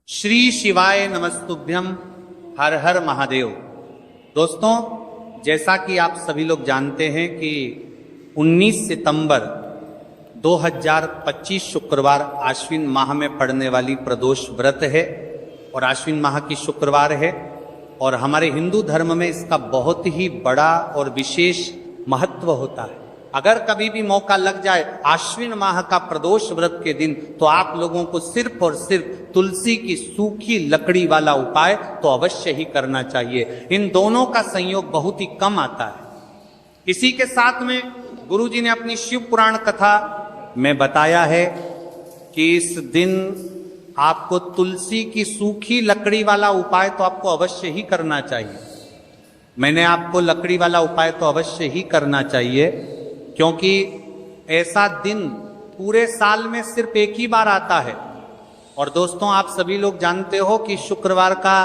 श्री शिवाय नमस्तुभ्यम। हर हर महादेव। दोस्तों, जैसा कि आप सभी लोग जानते हैं कि 19 सितंबर 2025 शुक्रवार आश्विन माह में पड़ने वाली प्रदोष व्रत है और आश्विन माह की शुक्रवार है और हमारे हिंदू धर्म में इसका बहुत ही बड़ा और विशेष महत्व होता है। अगर कभी भी मौका लग जाए आश्विन माह का प्रदोष व्रत के दिन, तो आप लोगों को सिर्फ और सिर्फ तुलसी की सूखी लकड़ी वाला उपाय तो अवश्य ही करना चाहिए। इन दोनों का संयोग बहुत ही कम आता है। इसी के साथ में गुरुजी ने अपनी शिव पुराण कथा में बताया है कि इस दिन आपको तुलसी की सूखी लकड़ी वाला उपाय तो आपको अवश्य ही करना चाहिए। मैंने आपको लकड़ी वाला उपाय तो अवश्य ही करना चाहिए, क्योंकि ऐसा दिन पूरे साल में सिर्फ एक ही बार आता है। और दोस्तों, आप सभी लोग जानते हो कि शुक्रवार का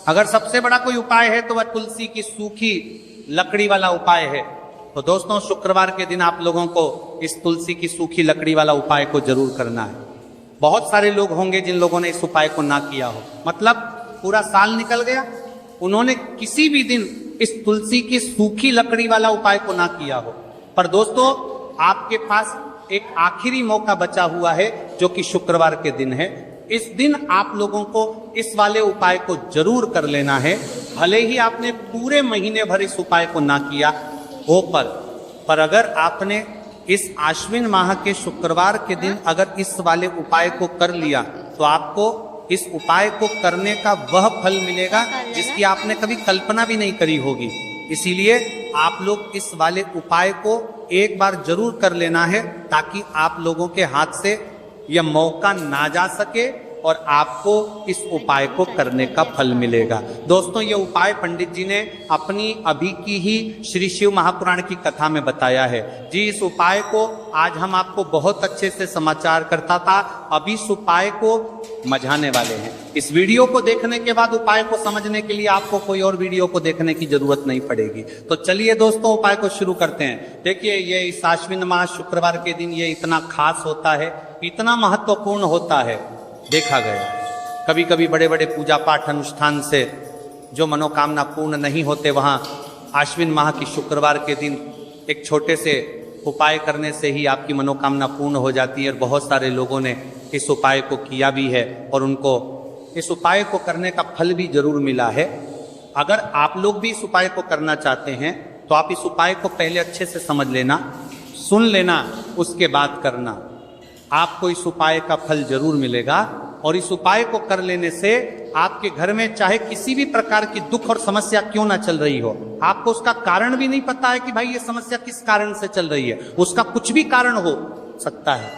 अगर सबसे बड़ा कोई उपाय है तो वह तुलसी की सूखी लकड़ी वाला उपाय है। तो दोस्तों, शुक्रवार के दिन आप लोगों को इस तुलसी की सूखी लकड़ी वाला उपाय को जरूर करना है। बहुत सारे लोग होंगे जिन लोगों ने इस उपाय को ना किया हो, मतलब पूरा साल निकल गया, उन्होंने किसी भी दिन इस तुलसी की सूखी लकड़ी वाला उपाय को ना किया हो। पर दोस्तों, आपके पास एक आखिरी मौका बचा हुआ है जो कि शुक्रवार के दिन है। इस दिन आप लोगों को इस वाले उपाय को जरूर कर लेना है। भले ही आपने पूरे महीने भर इस उपाय को ना किया हो, पर अगर आपने इस आश्विन माह के शुक्रवार के दिन अगर इस वाले उपाय को कर लिया तो आपको इस उपाय को करने का वह फल मिलेगा जिसकी आपने कभी कल्पना भी नहीं करी होगी। इसीलिए आप लोग इस वाले उपाय को एक बार जरूर कर लेना है, ताकि आप लोगों के हाथ से यह मौका ना जा सके और आपको इस उपाय को करने का फल मिलेगा। दोस्तों, ये उपाय पंडित जी ने अपनी अभी की ही श्री शिव महापुराण की कथा में बताया है जी। इस उपाय को आज हम आपको बहुत अच्छे से समाचार करता था, अभी इस उपाय को मझाने वाले हैं। इस वीडियो को देखने के बाद उपाय को समझने के लिए आपको कोई और वीडियो को देखने की जरूरत नहीं पड़ेगी। तो चलिए दोस्तों, उपाय को शुरू करते हैं। देखिए, ये इस आश्विन माह शुक्रवार के दिन ये इतना खास होता है, इतना महत्वपूर्ण होता है। देखा गया कभी कभी बड़े बड़े पूजा पाठ अनुष्ठान से जो मनोकामना पूर्ण नहीं होते, वहां आश्विन माह की शुक्रवार के दिन एक छोटे से उपाय करने से ही आपकी मनोकामना पूर्ण हो जाती है। और बहुत सारे लोगों ने इस उपाय को किया भी है और उनको इस उपाय को करने का फल भी जरूर मिला है। अगर आप लोग भी इस उपाय को करना चाहते हैं तो आप इस उपाय को पहले अच्छे से समझ लेना, सुन लेना, उसके बाद करना। आपको इस उपाय का फल जरूर मिलेगा। और इस उपाय को कर लेने से आपके घर में चाहे किसी भी प्रकार की दुख और समस्या क्यों ना चल रही हो, आपको उसका कारण भी नहीं पता है कि भाई ये समस्या किस कारण से चल रही है, उसका कुछ भी कारण हो सकता है।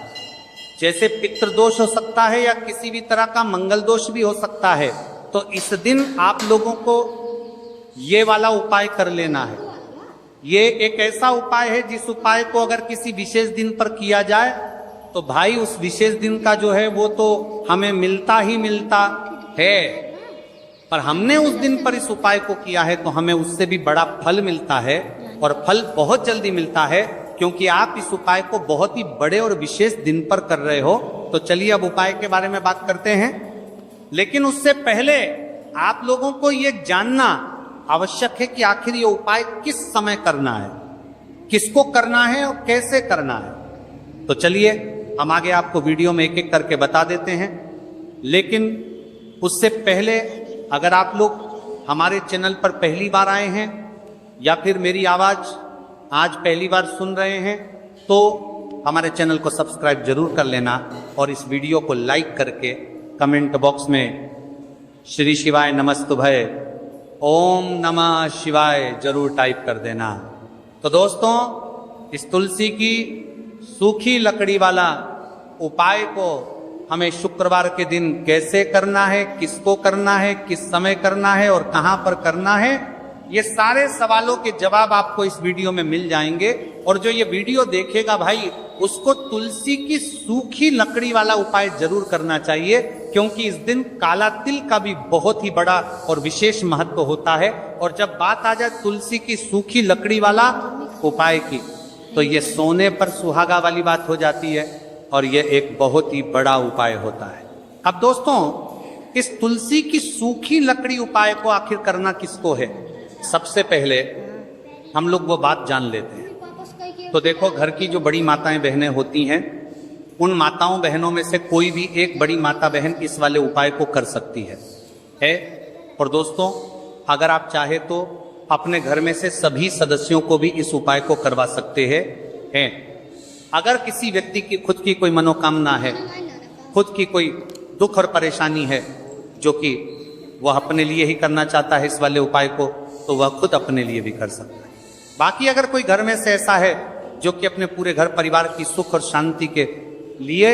जैसे पितृदोष हो सकता है या किसी भी तरह का मंगल दोष भी हो सकता है। तो इस दिन आप लोगों को ये वाला उपाय कर लेना है। ये एक ऐसा उपाय है जिस उपाय को अगर किसी विशेष दिन पर किया जाए तो भाई उस विशेष दिन का जो है वो तो हमें मिलता ही मिलता है। पर हमने उस दिन पर इस उपाय को किया है तो हमें उससे भी बड़ा फल मिलता है, और फल बहुत जल्दी मिलता है, क्योंकि आप इस उपाय को बहुत ही बड़े और विशेष दिन पर कर रहे हो। तो चलिए अब उपाय के बारे में बात करते हैं। लेकिन उससे पहले आप लोगों को यह जानना आवश्यक है कि आखिर ये उपाय किस समय करना है, किसको करना है और कैसे करना है। तो चलिए हम आगे आपको वीडियो में एक एक करके बता देते हैं। लेकिन उससे पहले अगर आप लोग हमारे चैनल पर पहली बार आए हैं या फिर मेरी आवाज आज पहली बार सुन रहे हैं, तो हमारे चैनल को सब्सक्राइब जरूर कर लेना और इस वीडियो को लाइक करके कमेंट बॉक्स में श्री शिवाय नमस्तुभय, ओम नमः शिवाय जरूर टाइप कर देना। तो दोस्तों, इस तुलसी की सूखी लकड़ी वाला उपाय को हमें शुक्रवार के दिन कैसे करना है, किसको करना है, किस समय करना है और कहां पर करना है, ये सारे सवालों के जवाब आपको इस वीडियो में मिल जाएंगे। और जो ये वीडियो देखेगा भाई, उसको तुलसी की सूखी लकड़ी वाला उपाय जरूर करना चाहिए, क्योंकि इस दिन काला तिल का भी बहुत ही बड़ा और विशेष महत्व होता है। और जब बात आ जाए तुलसी की सूखी लकड़ी वाला उपाय की, तो ये सोने पर सुहागा वाली बात हो जाती है और ये एक बहुत ही बड़ा उपाय होता है। अब दोस्तों, इस तुलसी की सूखी लकड़ी उपाय को आखिर करना किसको है? सबसे पहले हम लोग वो बात जान लेते हैं। तो देखो, घर की जो बड़ी माताएं बहनें होती हैं, उन माताओं बहनों में से कोई भी एक बड़ी माता बहन इस वाले उपाय को कर सकती है। और दोस्तों, अगर आप चाहे तो अपने घर में से सभी सदस्यों को भी इस उपाय को करवा सकते हैं। अगर किसी व्यक्ति की खुद की कोई मनोकामना है, खुद की कोई दुख और परेशानी है जो कि वह अपने लिए ही करना चाहता है इस वाले उपाय को, तो वह खुद अपने लिए भी कर सकता है। बाकी अगर कोई घर में से ऐसा है जो कि अपने पूरे घर परिवार की सुख और शांति के लिए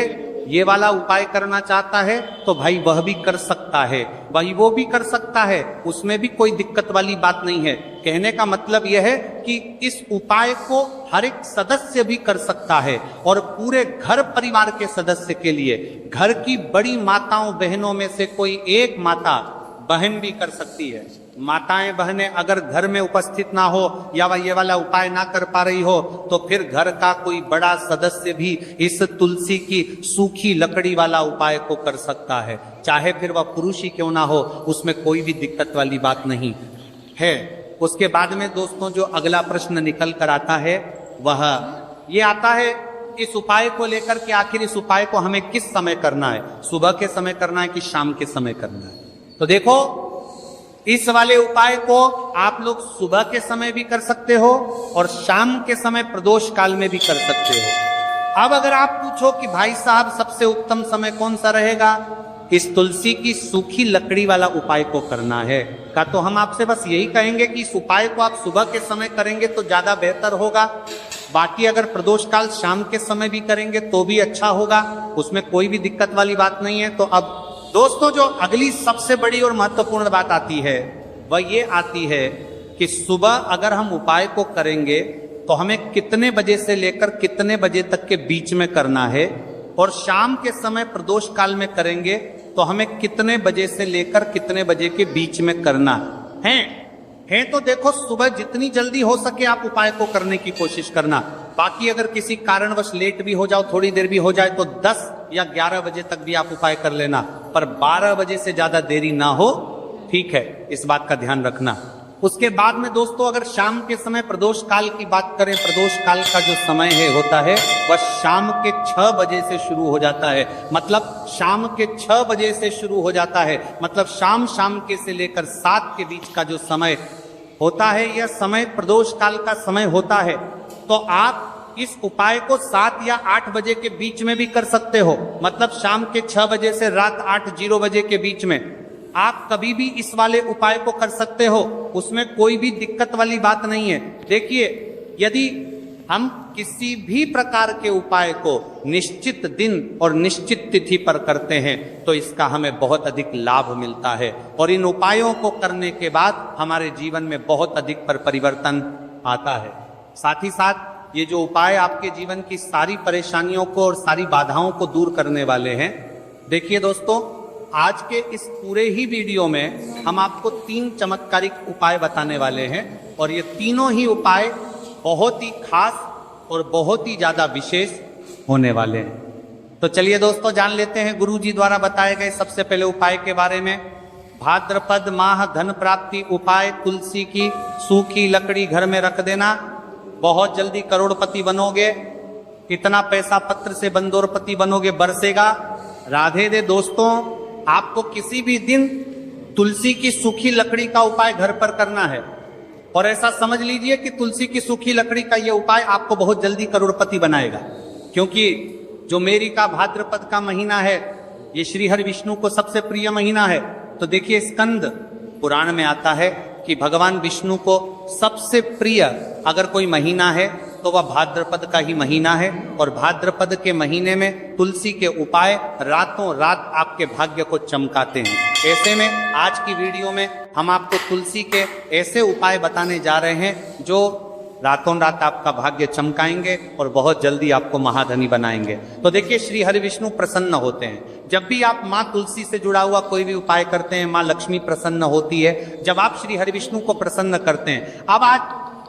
ये वाला उपाय करना चाहता है, तो भाई वह भी कर सकता है, भाई वो भी कर सकता है, उसमें भी कोई दिक्कत वाली बात नहीं है। कहने का मतलब यह है कि इस उपाय को हर एक सदस्य भी कर सकता है और पूरे घर परिवार के सदस्य के लिए घर की बड़ी माताओं बहनों में से कोई एक माता बहन भी कर सकती है। माताएं बहनें अगर घर में उपस्थित ना हो या वह ये वाला उपाय ना कर पा रही हो, तो फिर घर का कोई बड़ा सदस्य भी इस तुलसी की सूखी लकड़ी वाला उपाय को कर सकता है, चाहे फिर वह पुरुष ही क्यों ना हो, उसमें कोई भी दिक्कत वाली बात नहीं है। उसके बाद में दोस्तों जो अगला प्रश्न निकल कर आता है वह ये आता है इस उपाय को लेकर के आखिर इस उपाय को हमें किस समय करना है, सुबह के समय करना है कि शाम के समय करना है। तो देखो, इस वाले उपाय को आप लोग सुबह के समय भी कर सकते हो और शाम के समय प्रदोष काल में भी कर सकते हो। अब अगर आप पूछो कि भाई साहब सबसे उत्तम समय कौन सा रहेगा इस तुलसी की सूखी लकड़ी वाला उपाय को करना है का, तो हम आपसे बस यही कहेंगे कि इस उपाय को आप सुबह के समय करेंगे तो ज्यादा बेहतर होगा। बाकी अगर प्रदोष काल शाम के समय भी करेंगे तो भी अच्छा होगा, उसमें कोई भी दिक्कत वाली बात नहीं है। तो अब दोस्तों जो अगली सबसे बड़ी और महत्वपूर्ण बात आती है वह ये आती है कि सुबह अगर हम उपाय को करेंगे तो हमें कितने बजे से लेकर कितने बजे तक के बीच में करना है, और शाम के समय प्रदोष काल में करेंगे तो हमें कितने बजे से लेकर कितने बजे के बीच में करना है। तो देखो, सुबह जितनी जल्दी हो सके आप उपाय को करने की कोशिश करना। बाकी अगर किसी कारणवश लेट भी हो जाओ, थोड़ी देर भी हो जाए, तो 10 या 11 बजे तक भी आप उपाय कर लेना, पर 12 बजे से ज्यादा देरी ना हो, ठीक है, इस बात का ध्यान रखना। उसके बाद में दोस्तों अगर शाम के समय प्रदोष काल की बात करें, प्रदोष काल का जो समय होता है वह शाम के 6 बजे से शुरू हो जाता है। मतलब शाम के 6 बजे से शुरू हो जाता है, मतलब शाम के से लेकर 7 के बीच का जो समय होता है, यह समय प्रदोष काल का समय होता है। तो आप इस उपाय को 7 या 8 बजे के बीच में भी कर सकते हो, मतलब शाम के 6 बजे से रात 8:00 बजे के बीच में आप कभी भी इस वाले उपाय को कर सकते हो, उसमें कोई भी दिक्कत वाली बात नहीं है। देखिए, यदि हम किसी भी प्रकार के उपाय को निश्चित दिन और निश्चित तिथि पर करते हैं तो इसका हमें बहुत अधिक लाभ मिलता है, और इन उपायों को करने के बाद हमारे जीवन में बहुत अधिक परिवर्तन आता है। साथ ही साथ ये जो उपाय आपके जीवन की सारी परेशानियों को और सारी बाधाओं को दूर करने वाले हैं। देखिए दोस्तों, आज के इस पूरे ही वीडियो में हम आपको 3 चमत्कारिक उपाय बताने वाले हैं, और ये तीनों ही उपाय बहुत ही खास और बहुत ही ज्यादा विशेष होने वाले हैं। तो चलिए दोस्तों, जान लेते हैं गुरु जी द्वारा बताए गए सबसे पहले उपाय के बारे में। भाद्रपद माह धन प्राप्ति उपाय, तुलसी की सूखी लकड़ी घर में रख देना, बहुत जल्दी करोड़पति बनोगे। इतना पैसा पत्र से बंदोरपति बनोगे, बरसेगा। राधे दे दोस्तों, आपको किसी भी दिन तुलसी की सूखी लकड़ी का उपाय घर पर करना है, और ऐसा समझ लीजिए कि तुलसी की सूखी लकड़ी का यह उपाय आपको बहुत जल्दी करोड़पति बनाएगा। क्योंकि जो मेरी का भाद्रपद का महीना है, ये श्री हरि विष्णु को सबसे प्रिय महीना है। तो देखिए, स्कंद पुराण में आता है कि भगवान विष्णु को सबसे प्रिय अगर कोई महीना है तो वह भाद्रपद का ही महीना है, और भाद्रपद के महीने में तुलसी के उपाय रातों रात आपके भाग्य को चमकाते हैं। ऐसे में आज की वीडियो में हम आपको तुलसी के ऐसे उपाय बताने जा रहे हैं जो रातों रात आपका भाग्य चमकाएंगे और बहुत जल्दी आपको महाधनी बनाएंगे। तो देखिए, श्री हरि विष्णु प्रसन्न होते हैं जब भी आप माँ तुलसी से जुड़ा हुआ कोई भी उपाय करते हैं। माँ लक्ष्मी प्रसन्न होती है जब आप श्री हरि विष्णु को प्रसन्न करते हैं। अब आज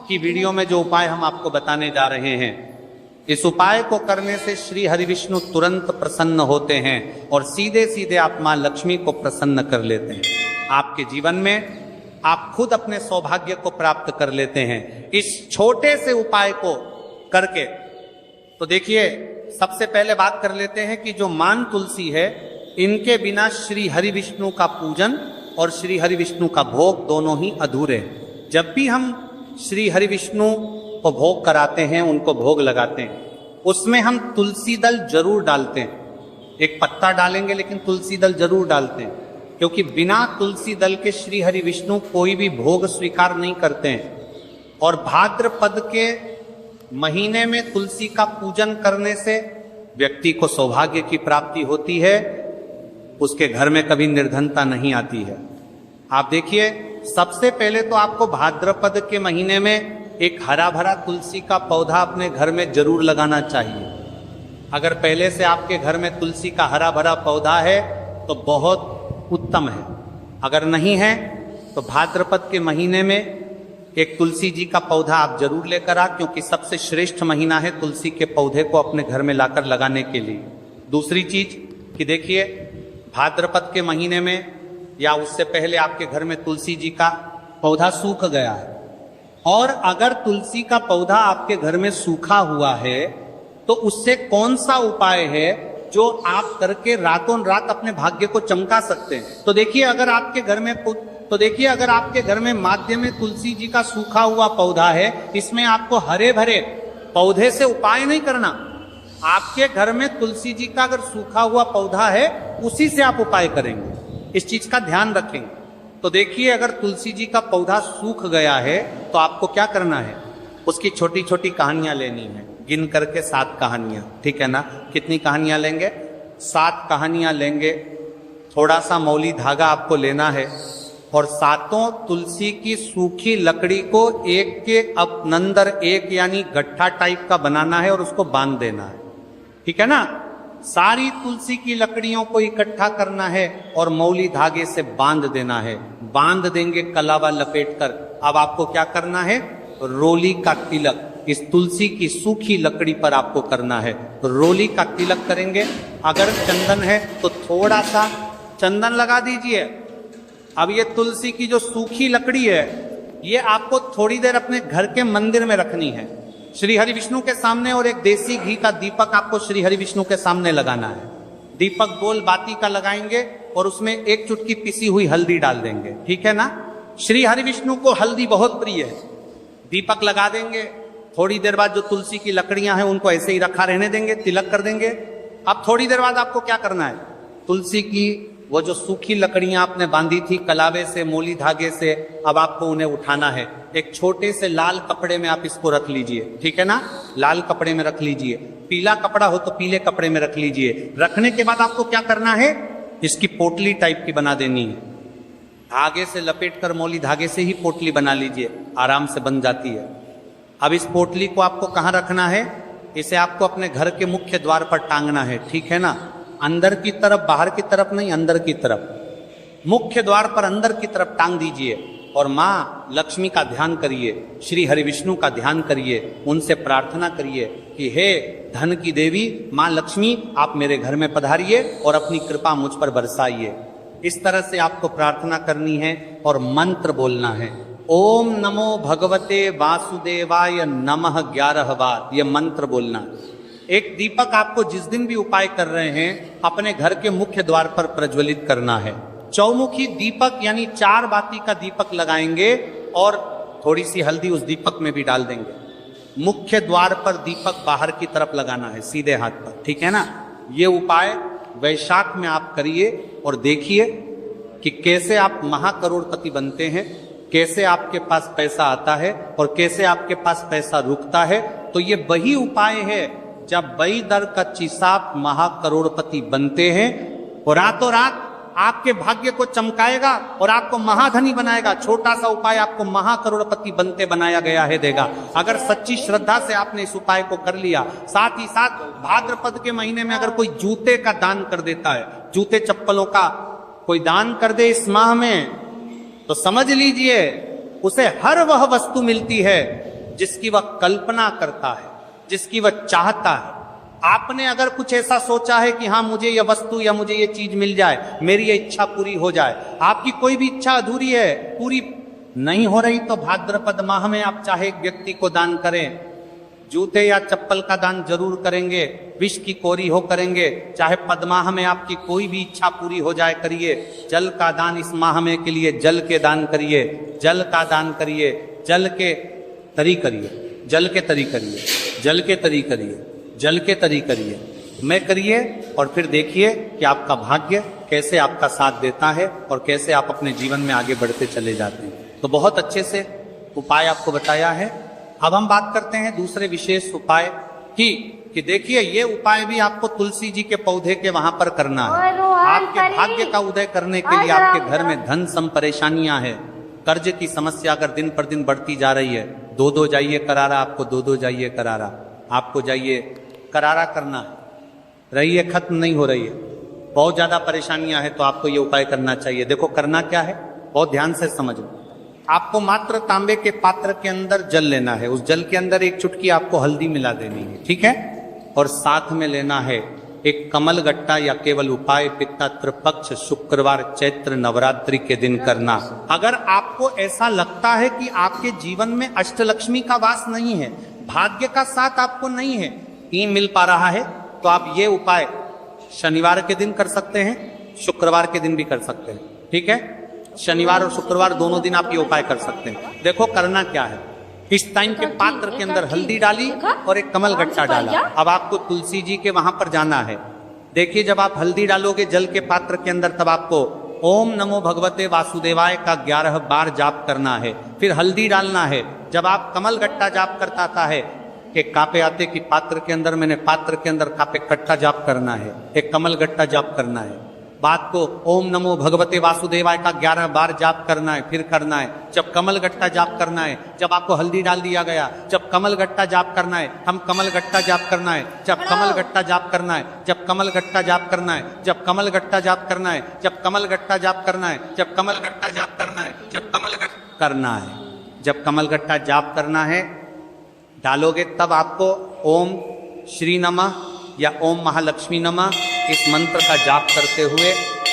की वीडियो में जो उपाय हम आपको बताने जा रहे हैं इस उपाय को करने से श्री हरि विष्णु तुरंत प्रसन्न होते हैं और सीधे सीधे आप मां लक्ष्मी को प्रसन्न कर लेते हैं। आपके जीवन में आप खुद अपने सौभाग्य को प्राप्त कर लेते हैं इस छोटे से उपाय को करके। तो देखिए, सबसे पहले बात कर लेते हैं कि जो मान तुलसी है, इनके बिना श्री हरि विष्णु का पूजन और श्री हरि विष्णु का भोग दोनों ही अधूरे हैं। जब भी हम श्री हरि विष्णु को भोग कराते हैं, उनको भोग लगाते हैं, उसमें हम तुलसी दल जरूर डालते हैं। एक पत्ता डालेंगे लेकिन तुलसी दल जरूर डालते हैं, क्योंकि बिना तुलसी दल के श्री हरि विष्णु कोई भी भोग स्वीकार नहीं करते हैं। और भाद्रपद के महीने में तुलसी का पूजन करने से व्यक्ति को सौभाग्य की प्राप्ति होती है, उसके घर में कभी निर्धनता नहीं आती है। आप देखिए, सबसे पहले तो आपको भाद्रपद के महीने में एक हरा भरा तुलसी का पौधा अपने घर में जरूर लगाना चाहिए। अगर पहले से आपके घर में तुलसी का हरा भरा पौधा है तो बहुत उत्तम है। अगर नहीं है तो भाद्रपद के महीने में एक तुलसी जी का पौधा आप जरूर लेकर आ, क्योंकि सबसे श्रेष्ठ महीना है तुलसी के पौधे को अपने घर में लाकर लगाने के लिए। दूसरी चीज कि देखिए, भाद्रपद के महीने में या उससे पहले आपके घर में तुलसी जी का पौधा सूख गया है, और अगर तुलसी का पौधा आपके घर में सूखा हुआ है तो उससे कौन सा उपाय है जो आप करके रातों रात अपने भाग्य को चमका सकते हैं। तो देखिए, अगर आपके घर में माध्य में तुलसी जी का सूखा हुआ पौधा है, इसमें आपको हरे भरे पौधे से उपाय नहीं करना। आपके घर में तुलसी जी का अगर सूखा हुआ पौधा है, उसी से आप उपाय करेंगे। इस चीज का ध्यान रखेंगे। तो देखिए, अगर तुलसी जी का पौधा सूख गया है तो आपको क्या करना है, उसकी छोटी छोटी कहानियां लेनी है, गिन करके 7 कहानियां, ठीक है ना। कितनी कहानियां लेंगे? 7 कहानियां लेंगे। थोड़ा सा मौली धागा आपको लेना है और 7 तुलसी की सूखी लकड़ी को एक के अंदर एक यानी गट्ठा टाइप का बनाना है और उसको बांध देना है, ठीक है ना। सारी तुलसी की लकड़ियों को इकट्ठा करना है और मौली धागे से बांध देना है। बांध देंगे कलावा लपेट कर। अब आपको क्या करना है, रोली का तिलक इस तुलसी की सूखी लकड़ी पर आपको करना है। रोली का तिलक करेंगे। अगर चंदन है तो थोड़ा सा चंदन लगा दीजिए। अब ये तुलसी की जो सूखी लकड़ी है, ये आपको थोड़ी देर अपने घर के मंदिर में रखनी है, श्री हरि विष्णु के सामने, और एक देसी घी का दीपक आपको श्री हरि विष्णु के सामने लगाना है। दीपक गोल बाती का लगाएंगे और उसमें एक चुटकी पिसी हुई हल्दी डाल देंगे, ठीक है ना। श्री हरि विष्णु को हल्दी बहुत प्रिय है। दीपक लगा देंगे। थोड़ी देर बाद जो तुलसी की लकड़ियां हैं उनको ऐसे ही रखा रहने देंगे, तिलक कर देंगे। अब थोड़ी देर बाद आपको क्या करना है, तुलसी की वो जो सूखी लकड़ियां आपने बांधी थी कलावे से, मोली धागे से, अब आपको उन्हें उठाना है। एक छोटे से लाल कपड़े में आप इसको रख लीजिए, ठीक है ना। लाल कपड़े में रख लीजिए। पीला कपड़ा हो तो पीले कपड़े में रख लीजिए। रखने के बाद आपको क्या करना है, इसकी पोटली टाइप की बना देनी है। धागे से लपेट कर, मौली धागे से ही पोटली बना लीजिए, आराम से बन जाती है। अब इस पोटली को आपको कहाँ रखना है, इसे आपको अपने घर के मुख्य द्वार पर टांगना है, ठीक है ना। अंदर की तरफ, बाहर की तरफ नहीं, अंदर की तरफ, मुख्य द्वार पर अंदर की तरफ टांग दीजिए। और माँ लक्ष्मी का ध्यान करिए, श्री हरि विष्णु का ध्यान करिए, उनसे प्रार्थना करिए कि हे धन की देवी माँ लक्ष्मी, आप मेरे घर में पधारिए और अपनी कृपा मुझ पर बरसाइए। इस तरह से आपको प्रार्थना करनी है और मंत्र बोलना है। ओम नमो भगवते वासुदेवाय नमः 11 बार ये मंत्र बोलना है। एक दीपक आपको जिस दिन भी उपाय कर रहे हैं अपने घर के मुख्य द्वार पर प्रज्वलित करना है। चौमुखी दीपक यानी 4 बाती का दीपक लगाएंगे और थोड़ी सी हल्दी उस दीपक में भी डाल देंगे। मुख्य द्वार पर दीपक बाहर की तरफ लगाना है, सीधे हाथ पर, ठीक है ना। ये उपाय वैशाख में आप करिए और देखिए कि कैसे आप महाकरोड़पति बनते हैं, कैसे आपके पास पैसा आता है और कैसे आपके पास पैसा रुकता है। तो ये वही उपाय है जब बई दर का चिसाप महाकरोड़पति बनते हैं और रातों रात आपके भाग्य को चमकाएगा और आपको महाधनी बनाएगा। छोटा सा उपाय आपको महाकरोड़पति बनते बनाया गया है देगा, अगर सच्ची श्रद्धा से आपने इस उपाय को कर लिया। साथ ही साथ भाद्रपद के महीने में अगर कोई जूते का दान कर देता है, जूते चप्पलों का कोई दान कर दे इस माह में, तो समझ लीजिए उसे हर वह वस्तु मिलती है जिसकी वह कल्पना करता है। जिसकी वह चाहता है। आपने अगर कुछ ऐसा सोचा है कि हाँ मुझे यह वस्तु या मुझे ये चीज मिल जाए, मेरी ये इच्छा पूरी हो जाए, आपकी कोई भी इच्छा अधूरी है, पूरी नहीं हो रही, तो भाद्रपद माह में आप चाहे एक व्यक्ति को दान करें, जूते या चप्पल का दान जरूर करेंगे, विष की कोरी हो करेंगे, चाहे पद माह में आपकी कोई भी इच्छा पूरी हो जाए करिए। जल का दान इस माह में के लिए जल के दान करिए, जल का दान करिए, जल के तरी करिए, जल के तरी करिए, जल के तरी करिए, जल के तरी करिए, मैं करिए, और फिर देखिए कि आपका भाग्य कैसे आपका साथ देता है और कैसे आप अपने जीवन में आगे बढ़ते चले जाते हैं। तो बहुत अच्छे से उपाय आपको बताया है। अब हम बात करते हैं दूसरे विशेष उपाय कि देखिए ये उपाय भी आपको तुलसी जी के पौधे के वहां पर करना है। आपके भाग्य का उदय करने के लिए आपके घर में धन सम परेशानियां है, कर्ज की समस्या अगर दिन पर दिन बढ़ती जा रही है, दो जाइए करारा, आपको दो जाइए करारा, आपको जाइए करारा करना है, रही है खत्म नहीं हो रही है, बहुत ज्यादा परेशानियां हैं, तो आपको ये उपाय करना चाहिए। देखो करना क्या है, बहुत ध्यान से समझो। आपको मात्र तांबे के पात्र के अंदर जल लेना है, उस जल के अंदर एक चुटकी आपको हल्दी मिला देनी है, ठीक है, और साथ में लेना है एक कमल गट्टा या केवल उपाय पिता त्रिपक्ष शुक्रवार चैत्र नवरात्रि के दिन करना। अगर आपको ऐसा लगता है कि आपके जीवन में अष्टलक्ष्मी का वास नहीं है, भाग्य का साथ आपको नहीं है, नहीं मिल पा रहा है, तो आप ये उपाय शनिवार के दिन कर सकते हैं, शुक्रवार के दिन भी कर सकते हैं, ठीक है, शनिवार और शुक्रवार दोनों दिन आप ये उपाय कर सकते हैं। देखो करना क्या है, इस टाइम के पात्र के अंदर हल्दी डाली और एक कमल गट्टा डाला। अब आपको तुलसी जी के वहां पर जाना है। देखिए जब आप हल्दी डालोगे जल के पात्र के अंदर, तब आपको ओम नमो भगवते वासुदेवाय का 11 बार जाप करना है, फिर हल्दी डालना है। जब आप कमल गट्टा जाप करता है कि कापे आते कि पात्र के अंदर, मैंने पात्र के अंदर कापे कट्टा जाप करना है, एक कमल गट्टा जाप करना है। बात को ओम नमो भगवते वासुदेवाय का 11 बार जाप करना है, फिर करना है। जब कमल गट्टा जाप करना है, जब आपको हल्दी डाल दिया गया, जब कमल गट्टा जाप करना है, हम कमल गट्टा जाप करना है, जब कमल गट्टा जाप करना है, जब कमल गट्टा जाप करना है, जब कमल गट्टा जाप करना है, जब कमल गट्टा जाप करना है, जब कमल गट्टा जाप करना है, जब कमल गट्टा करना है, जब कमल गट्टा जाप करना है डालोगे, तब आपको ओम श्री नमः या ओम महालक्ष्मी नमः इस मंत्र का जाप करते हुए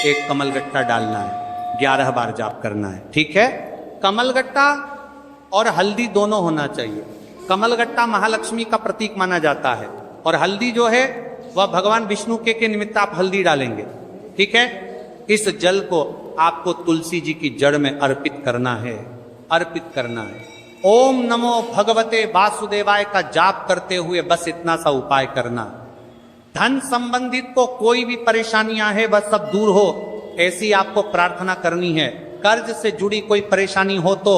एक कमल गट्टा डालना है, 11 बार जाप करना है, ठीक है। कमल गट्टा और हल्दी दोनों होना चाहिए। कमल गट्टा महालक्ष्मी का प्रतीक माना जाता है, और हल्दी जो है वह भगवान विष्णु के निमित्त आप हल्दी डालेंगे, ठीक है। इस जल को आपको तुलसी जी की जड़ में अर्पित करना है, अर्पित करना है। ओम नमो भगवते वासुदेवाय का जाप करते हुए बस इतना सा उपाय करना। धन संबंधित को कोई भी परेशानियां है वह सब दूर हो, ऐसी आपको प्रार्थना करनी है। कर्ज से जुड़ी कोई परेशानी हो तो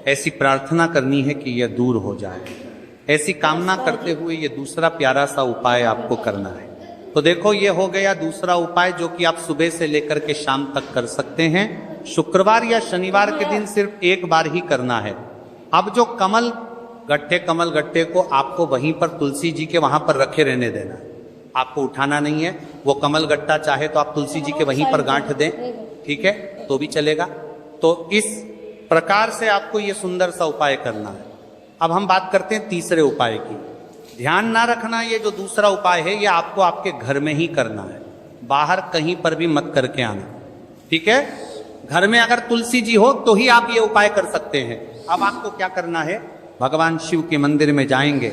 ऐसी प्रार्थना करनी है कि यह दूर हो जाए, ऐसी कामना करते हुए ये दूसरा प्यारा सा उपाय आपको करना है। तो देखो ये हो गया दूसरा उपाय, जो कि आप सुबह से लेकर के शाम तक कर सकते हैं। शुक्रवार या शनिवार के दिन सिर्फ एक बार ही करना है। अब जो कमल गट्टे को आपको वहीं पर तुलसी जी के वहां पर रखे रहने देना, आपको उठाना नहीं है। वो कमल गट्टा चाहे तो आप तुलसी जी के वहीं पर गांठ दें, ठीक है, तो भी चलेगा। तो इस प्रकार से आपको ये सुंदर सा उपाय करना है। अब हम बात करते हैं तीसरे उपाय की। ध्यान ना रखना, ये जो दूसरा उपाय है ये आपको आपके घर में ही करना है, बाहर कहीं पर भी मत करके आना, ठीक है। घर में अगर तुलसी जी हो तो ही आप ये उपाय कर सकते हैं। अब आपको क्या करना है, भगवान शिव के मंदिर में जाएंगे,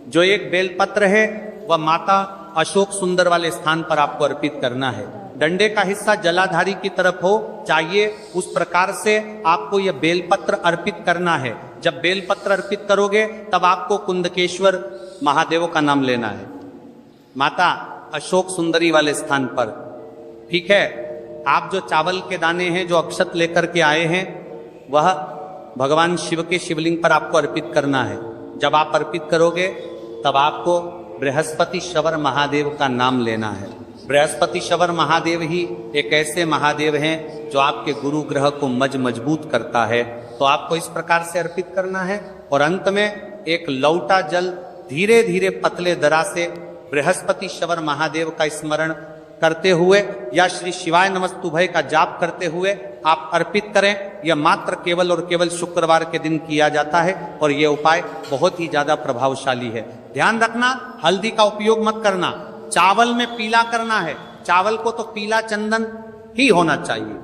जो एक बेलपत्र है वह माता अशोक सुंदर वाले स्थान पर आपको अर्पित करना है। डंडे का हिस्सा जलाधारी की तरफ हो चाहिए, उस प्रकार से आपको यह बेलपत्र अर्पित करना है। जब बेलपत्र अर्पित करोगे तब आपको कुंदकेश्वर महादेव का नाम लेना है, माता अशोक सुंदरी वाले स्थान पर, ठीक है। आप जो चावल के दाने हैं, जो अक्षत लेकर के आए हैं, वह भगवान शिव के शिवलिंग पर आपको अर्पित करना है। जब आप अर्पित करोगे तब आपको बृहस्पति शवर महादेव का नाम लेना है। बृहस्पति शवर महादेव ही एक ऐसे महादेव हैं जो आपके गुरु ग्रह को मजबूत करता है। तो आपको इस प्रकार से अर्पित करना है, और अंत में एक लौटा जल धीरे धीरे पतले दरा से बृहस्पति शवर महादेव का स्मरण करते हुए या श्री शिवाय नमस्तुभय का जाप करते हुए आप अर्पित करें। यह मात्र केवल और केवल शुक्रवार के दिन किया जाता है और यह उपाय बहुत ही ज्यादा प्रभावशाली है। ध्यान रखना, हल्दी का उपयोग मत करना। चावल में पीला करना है, चावल को तो पीला चंदन ही होना चाहिए।